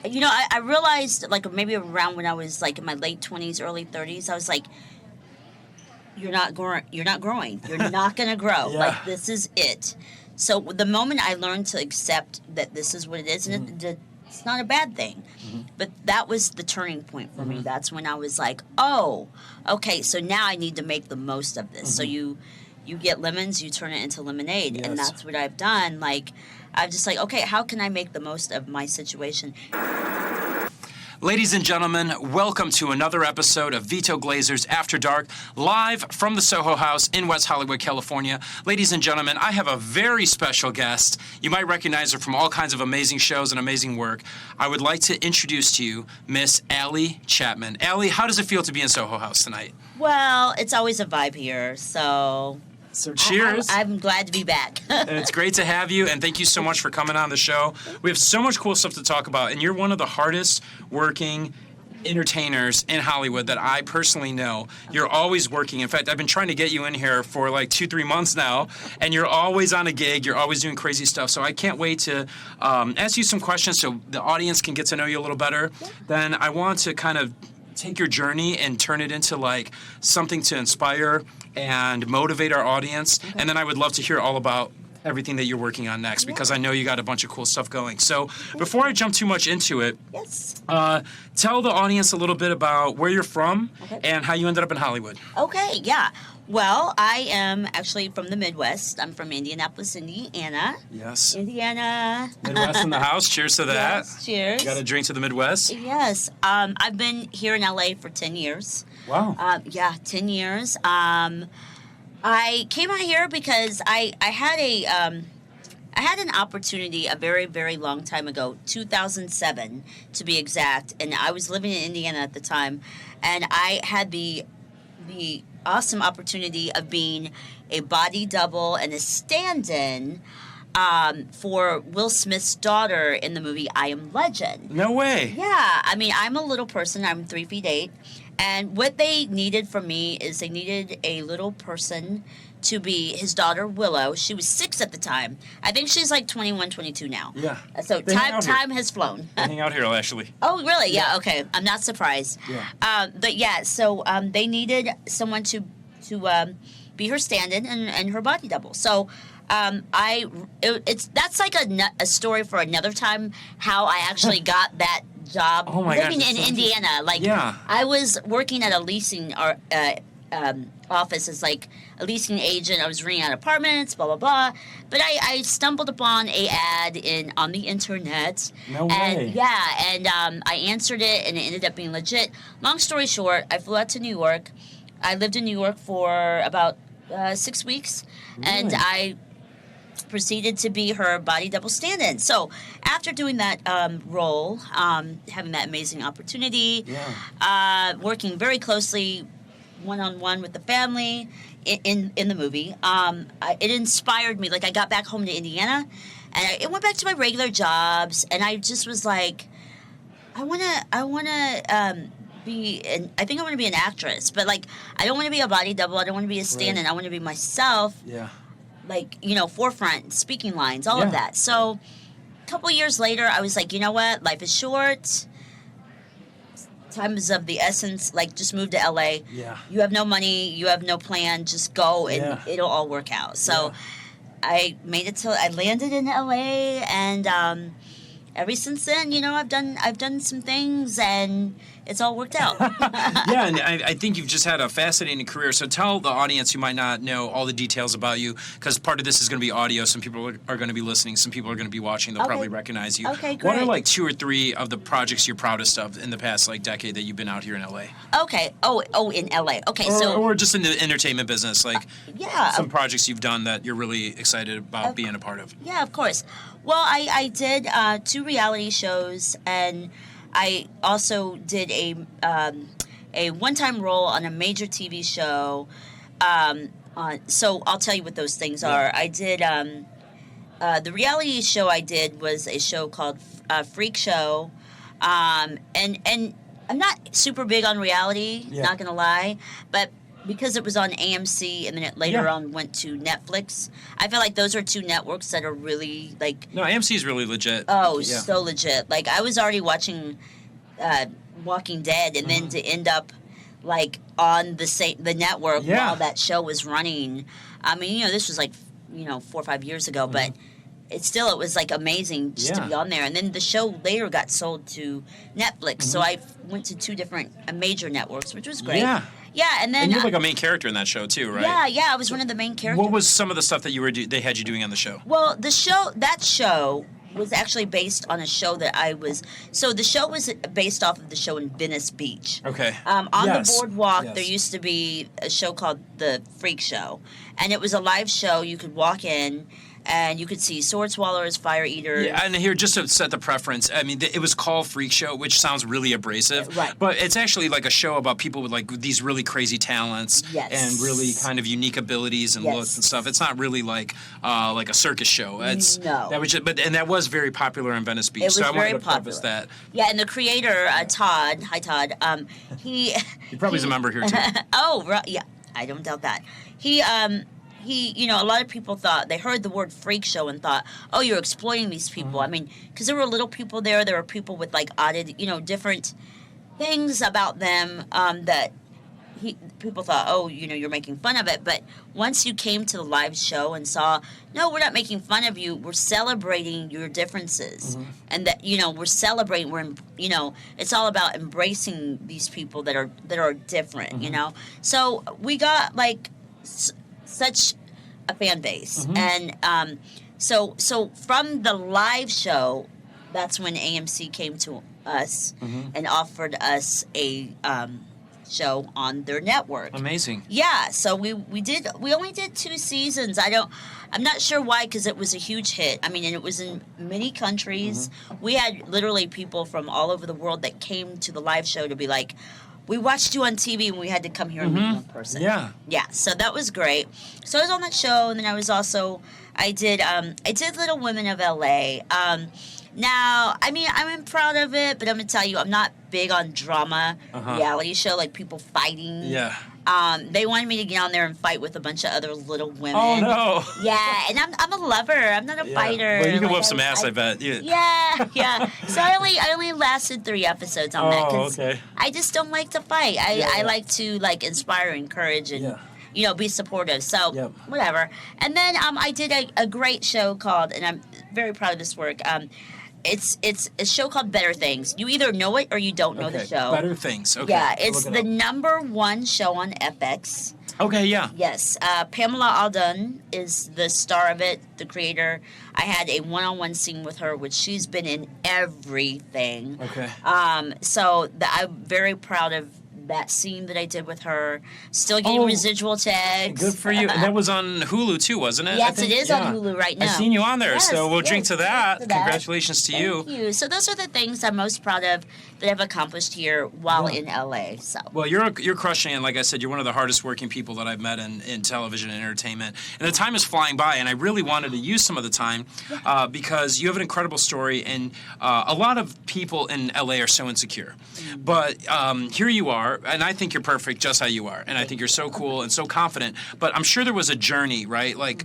You know, I realized, like, maybe around when I was, like, in my late 20s, early 30s, I was like, you're not growing. You're not going to grow. Yeah. Like, this is it. So the moment I learned to accept that this is what it is, and it's not a bad thing, but that was the turning point for me. That's when I was like, oh, okay, so now I need to make the most of this. So you get lemons, you turn it into lemonade, and that's what I've done. Like, I'm just like, okay, how can I make the most of my situation? Ladies and gentlemen, welcome to another episode of Vito Glazers After Dark, live from the Soho House in West Hollywood, California. Ladies and gentlemen, I have a very special guest. You might recognize her from all kinds of amazing shows and amazing work. I would like to introduce to you Miss Ali Chapman. Ali, how does it feel to be in Soho House tonight? Well, it's always a vibe here, so cheers. I'm glad to be back. And it's great to have you, and thank you so much for coming on the show. We have so much cool stuff to talk about, and you're one of the hardest working entertainers in Hollywood that I personally know. You're always working. In fact, I've been trying to get you in here for like 2-3 months now, and you're always on a gig. You're always doing crazy stuff. So I can't wait to ask you some questions so the audience can get to know you a little better. Then I want to kind of take your journey and turn it into like something to inspire and motivate our audience. And then I would love to hear all about everything that you're working on next, because I know you got a bunch of cool stuff going. So before I jump too much into it, tell the audience a little bit about where you're from and how you ended up in Hollywood. Okay, yeah. Well, I am actually from the Midwest. I'm from Indianapolis, Indiana. Yes. Indiana. Midwest in the house. Cheers to that. Yes, cheers. Got a drink to the Midwest? Yes. I've been here in LA for 10 years. Wow. 10 years. I came out here because I had an opportunity a very, very long time ago, 2007 to be exact, and I was living in Indiana at the time, and I had the awesome opportunity of being a body double and a stand-in for Will Smith's daughter in the movie I Am Legend. No way. Yeah, I mean, I'm a little person. I'm 3'8", and what they needed from me is they needed a little person to be his daughter, Willow. She was 6 at the time. I think she's like 21, 22 now. Yeah. So time has flown. They hang out here, actually. Oh, really? Yeah, okay. I'm not surprised. Yeah. But yeah, so they needed someone to be her stand-in and her body double. So that's like a story for another time, how I actually got that job living in Indiana. Like, I was working at a leasing office as like a leasing agent. I was renting out apartments, blah blah blah. But I stumbled upon a ad on the internet. No way. And I answered it, and it ended up being legit. Long story short, I flew out to New York. I lived in New York for about 6 weeks, and I proceeded to be her body double stand-in. So after doing that role, having that amazing opportunity, working very closely one-on-one with the family in the movie, it inspired me. Like, I got back home to Indiana, and I went back to my regular jobs, and I just was like, I want to I think I want to be an actress, but like, I don't want to be a body double. I don't want to be a stand-in. I want to be myself. Yeah. Like, forefront, speaking lines, all of that. So a couple years later, I was like, you know what? Life is short. Time is of the essence. Like, just move to LA. Yeah. You have no money. You have no plan. Just go, and it'll all work out. So I made it till I landed in LA, and ever since then, I've done some things, and it's all worked out. Yeah, and I think you've just had a fascinating career. So tell the audience who might not know all the details about you, because part of this is going to be audio. Some people are going to be listening. Some people are going to be watching. They'll probably recognize you. Okay, great. What are like 2 or 3 of the projects you're proudest of in the past decade that you've been out here in LA? Okay. Oh, in LA. Okay, or just in the entertainment business, like some projects you've done that you're really excited about being a part of. Yeah, of course. Well, I did 2 reality shows, and I also did a one-time role on a major TV show. So I'll tell you what those things are. I did the reality show I did was a show called Freakshow, and I'm not super big on reality, not gonna lie, but because it was on AMC and then it later on went to Netflix. I feel like those are two networks that are really like. No, AMC is really legit. Oh, so legit. Like I was already watching Walking Dead, and then to end up like on the network while that show was running. I mean, this was like 4 or 5 years ago, but it was like amazing just to be on there. And then the show later got sold to Netflix, so I went to two different major networks, which was great. Yeah, and then you're like a main character in that show too, right? Yeah, I was one of the main characters. What was some of the stuff that they had you doing on the show? Well, that show was actually based on a show that I was. So the show was based off of the show in Venice Beach. Okay. On the boardwalk, there used to be a show called the Freakshow, and it was a live show. You could walk in, and you could see sword swallowers, fire eaters. Yeah, and here, just to set the preference, I mean, it was called Freakshow, which sounds really abrasive. Right. But it's actually like a show about people with like these really crazy talents and really kind of unique abilities and looks and stuff. It's not really like a circus show. It's, no. That was very popular in Venice Beach. It was so I very wanted to preface that. Yeah, and the creator, Todd, hi Todd, he probably is a member here too. Oh, right, yeah, I don't doubt that. He, a lot of people thought, they heard the word freak show and thought, oh, you're exploiting these people. I mean, because there were little people there were people with like odded, different things about them that people thought, oh, you're making fun of it. But once you came to the live show and saw, no, we're not making fun of you. We're celebrating your differences. And that, we're celebrating, it's all about embracing these people that are different, So we got like such a fan base. And so from the live show, that's when AMC came to us and offered us a show on their network. Amazing. Yeah, so we only did 2 seasons. I'm not sure why, because it was a huge hit. I mean, and it was in many countries. We had literally people from all over the world that came to the live show to be like, we watched you on TV and we had to come here and meet you in person. Yeah. Yeah, so that was great. So I was on that show, and then I was also, I did Little Women of LA. Now, I mean, I'm proud of it, but I'm going to tell you, I'm not big on drama reality show, like people fighting. Yeah. They wanted me to get on there and fight with a bunch of other little women. Oh, no. Yeah, and I'm a lover. I'm not a fighter. Well, you can whip some ass, I bet. Yeah. So I only lasted 3 episodes on that. Okay. I just don't like to fight. I like to, like, inspire, encourage, and... be supportive. So, whatever. And then I did a great show called, and I'm very proud of this work, it's a show called Better Things. You either know it or you don't know the show. Better Things. Okay. Yeah, it's the #1 show on FX. Okay, yeah. Yes. Pamela Aldun is the star of it, the creator. I had a one-on-one scene with her, which she's been in everything. Okay. So I'm very proud of that scene that I did with her. Still getting residual checks. Good for you. And that was on Hulu too, wasn't it? Yes, it is on Hulu right now. I've seen you on there, so we'll drink to that. Drink to that. Congratulations to you. Thank you. So those are the things I'm most proud of that I've accomplished here while in LA. So. Well, you're crushing it. Like I said, you're one of the hardest working people that I've met in television and entertainment. And the time is flying by, and I really wanted to use some of the time because you have an incredible story, and a lot of people in LA are so insecure. But here you are, and I think you're perfect just how you are. And I think you're so cool and so confident. But I'm sure there was a journey, right? Like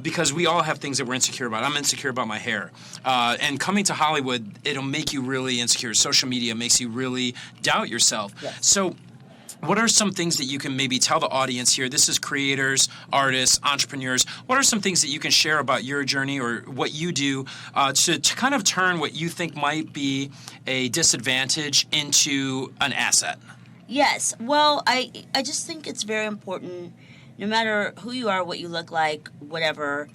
because we all have things that we're insecure about. I'm insecure about my hair. And coming to Hollywood, it'll make you really insecure. Social media makes you really doubt yourself. Yes. So what are some things that you can maybe tell the audience here? This is creators, artists, entrepreneurs. What are some things that you can share about your journey or what you do to kind of turn what you think might be a disadvantage into an asset? Yes. Well, I just think it's very important, no matter who you are, what you look like, whatever,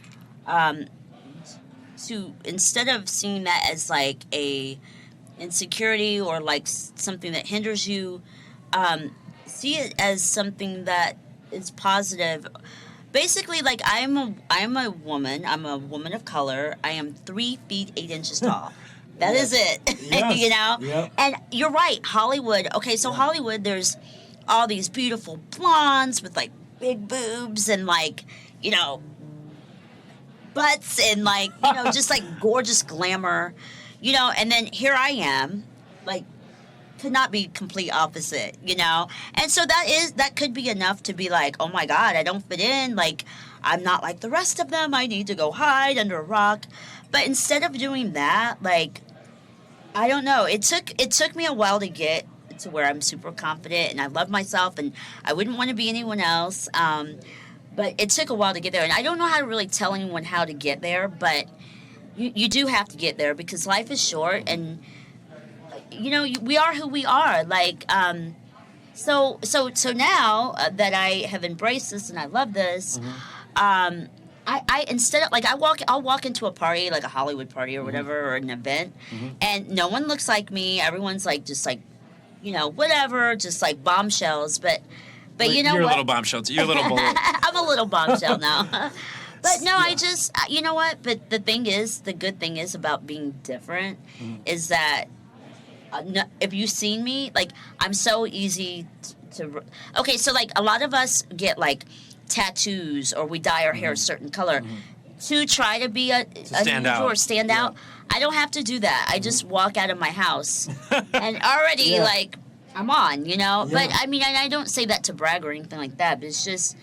to instead of seeing that as like a insecurity or like something that hinders you, see it as something that is positive. Basically, like I'm a woman. I'm a woman of color. I am 3 feet 8 inches tall. That is it. Yes. Yep. And you're right, Hollywood. Okay, so Hollywood, there's all these beautiful blondes with like big boobs and like, butts and like, just like gorgeous glamour, and then here I am, like could not be complete opposite, you know? And so that could be enough to be like, oh my God, I don't fit in. Like, I'm not like the rest of them. I need to go hide under a rock. But instead of doing that, like, I don't know. It took me a while to get to where I'm super confident and I love myself and I wouldn't want to be anyone else. But it took a while to get there. And I don't know how to really tell anyone how to get there, but you do have to get there because life is short and you know, we are who we are. Like, so now that I have embraced this and I love this, I instead of like I'll walk into a party like a Hollywood party or whatever or an event, and no one looks like me. Everyone's like just like, you know, whatever, just like bombshells. But you know you're what? a little bombshell. You're a little bullet. I'm a little bombshell now. But no, Yeah. I just you know what? But the good thing is about being different is that. No, if you've seen me, like, I'm so easy to... Okay, so, like, a lot of us get, like, tattoos or we dye our hair a certain color to try to be stand out. Or stand out. I don't have to do that. I just walk out of my house and already, like, I'm on, you know? Yeah. But, I mean, I don't say that to brag or anything like that, but it's just...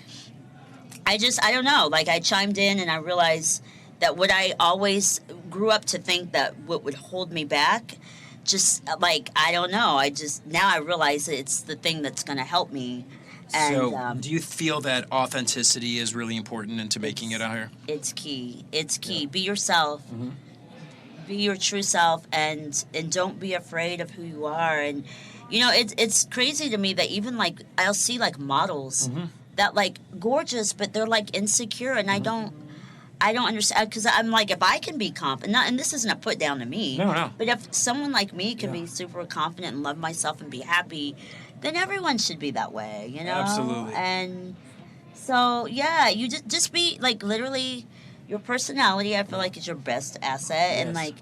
I don't know. Like, I chimed in and I realized that what I always grew up to think that what would hold me back... Just like I don't know. Now I realize that it's the thing that's going to help me. And, So, do you feel that authenticity is really important into making it out here? It's key. It's key. Yeah. Be yourself. Be your true self, and don't be afraid of who you are. And you know, it's crazy to me that even like I'll see like models that like gorgeous, but they're like insecure, and I don't understand because I'm like, if I can be confident, and this isn't a put down to me, No. but if someone like me can be super confident and love myself and be happy, then everyone should be that way, you know? Absolutely. And so, yeah, you just be like literally your personality, I feel like is your best asset. Yes. And like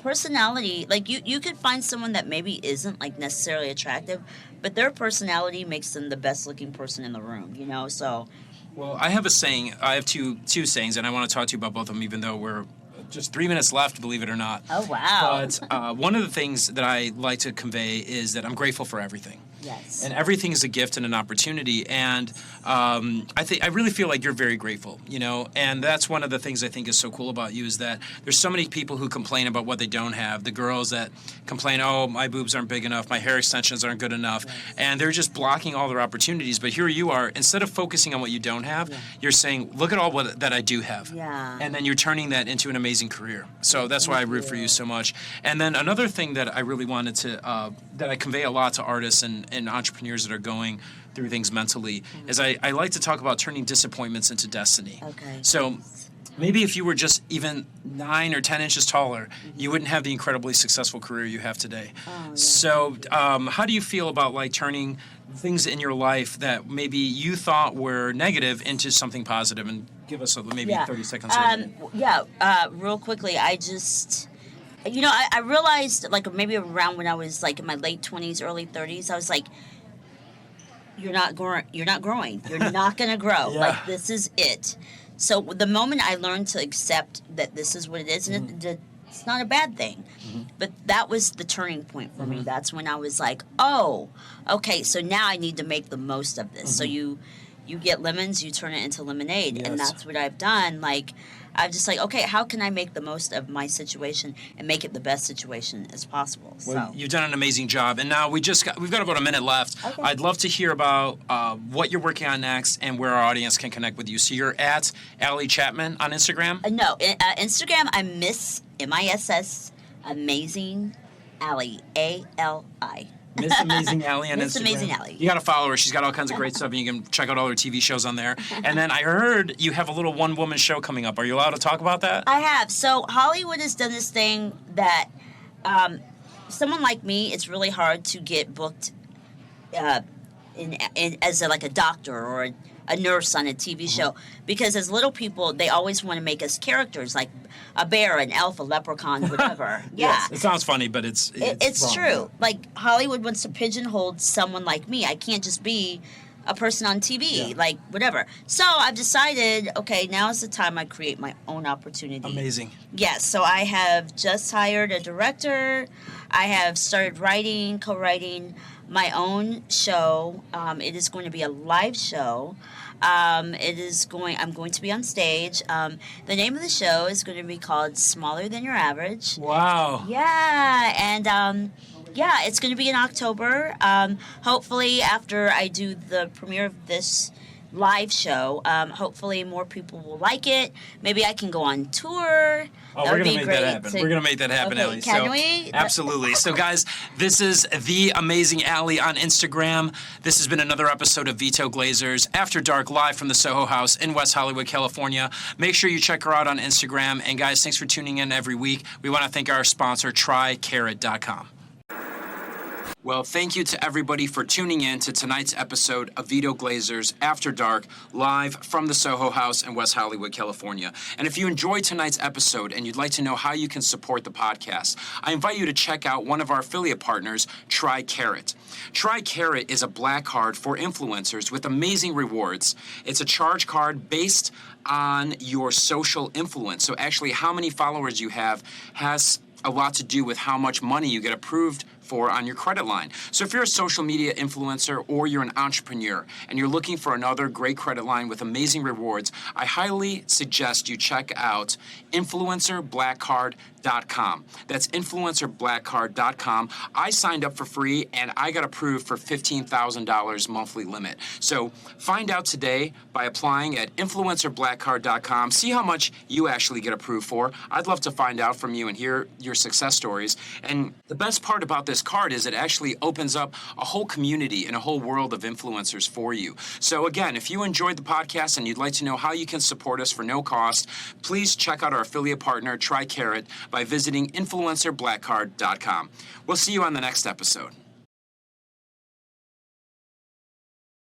personality, like you could find someone that maybe isn't like necessarily attractive, but their personality makes them the best looking person in the room, you know? So, Well, I have a saying. I have two sayings, and I want to talk to you about both of them, even though we're just 3 minutes left, believe it or not. oh, wow. But one of the things that I like to convey is that I'm grateful for everything. Yes. And everything is a gift and an opportunity. And I really feel like you're very grateful, you know. And that's one of the things I think is so cool about you is that there's so many people who complain about what they don't have. The girls that complain, oh, my boobs aren't big enough, my hair extensions aren't good enough, and they're just blocking all their opportunities. But here you are, instead of focusing on what you don't have, you're saying, look at all that I do have. Yeah. And then you're turning that into an amazing career. So that's why I root for you so much. And then another thing that I really wanted to, that I convey a lot to artists and entrepreneurs that are going through things mentally, is I like to talk about turning disappointments into destiny. Okay. So maybe if you were just even 9 or 10 inches taller, you wouldn't have the incredibly successful career you have today. Oh, yeah. So how do you feel about like turning things in your life that maybe you thought were negative into something positive? And give us maybe 30 seconds. Real quickly, I just... You know, I realized, like, maybe around when I was, like, in my late 20s, early 30s, I was like, you're not growing. You're not going to grow. Yeah. Like, this is it. So the moment I learned to accept that this is what it is, and it's not a bad thing, but that was the turning point for me. That's when I was like, oh, okay, so now I need to make the most of this. So you get lemons, you turn it into lemonade, and that's what I've done. Like, I'm just like, okay, how can I make the most of my situation and make it the best situation as possible? Well, So you've done an amazing job, and now we've got about a minute left. Okay. I'd love to hear about what you're working on next and where our audience can connect with you. So you're at Ali Chapman on Instagram. no, Instagram, I'm Miss MISS Amazing Ali ALI. Miss Amazing Ali on Miss Instagram. Amazing Ali. You got to follow her. She's got all kinds of great stuff, and you can check out all her TV shows on there. And then I heard you have a little one-woman show coming up. Are you allowed to talk about that? I have. So Hollywood has done this thing that someone like me, it's really hard to get booked as like a doctor or a nurse on a TV show, because as little people, they always want to make us characters like a bear, an elf, a leprechaun, whatever. Yeah. Yes, it sounds funny, but it's It's wrong. true. Like, Hollywood wants to pigeonhole someone like me. I can't just be a person on TV, Yeah. like whatever. So I've decided, okay, now is the time I create my own opportunity. Amazing. Yes, so I have just hired a director. I have started writing, co-writing my own show. It is going to be a live show. I'm going to be on stage. The name of the show is going to be called Smaller Than Your Average. Wow. Yeah, and yeah, it's going to be in October. Hopefully, after I do the premiere of this live show, hopefully more people will like it. Maybe I can go on tour. Oh, That we're would gonna be make that great happen. to- We're gonna make that happen, Okay, Allie. can So, we? absolutely. So, guys, this is the amazing Allie on Instagram. This has been another episode of Vito Glazers After Dark, live from the Soho House in West Hollywood, California. Make sure you check her out on Instagram. And guys, thanks for tuning in every week. We want to thank our sponsor, TryCarrot.com. Well, thank you to everybody for tuning in to tonight's episode of Vito Glazers After Dark, live from the Soho House in West Hollywood, California. And if you enjoyed tonight's episode and you'd like to know how you can support the podcast, I invite you to check out one of our affiliate partners, TryCarrot. TryCarrot is a black card for influencers with amazing rewards. It's a charge card based on your social influence. So actually, how many followers you have has a lot to do with how much money you get approved for on your credit line. So if you're a social media influencer or you're an entrepreneur and you're looking for another great credit line with amazing rewards, I highly suggest you check out influencerblackcard.com. That's influencerblackcard.com. I signed up for free and I got approved for $15,000 monthly limit. So find out today by applying at influencerblackcard.com. See how much you actually get approved for. I'd love to find out from you and hear your success stories. And the best part about this card is it actually opens up a whole community and a whole world of influencers for you. So again, if you enjoyed the podcast and you'd like to know how you can support us for no cost, please check out our affiliate partner, TryCarrot, by visiting influencerblackcard.com. We'll see you on the next episode.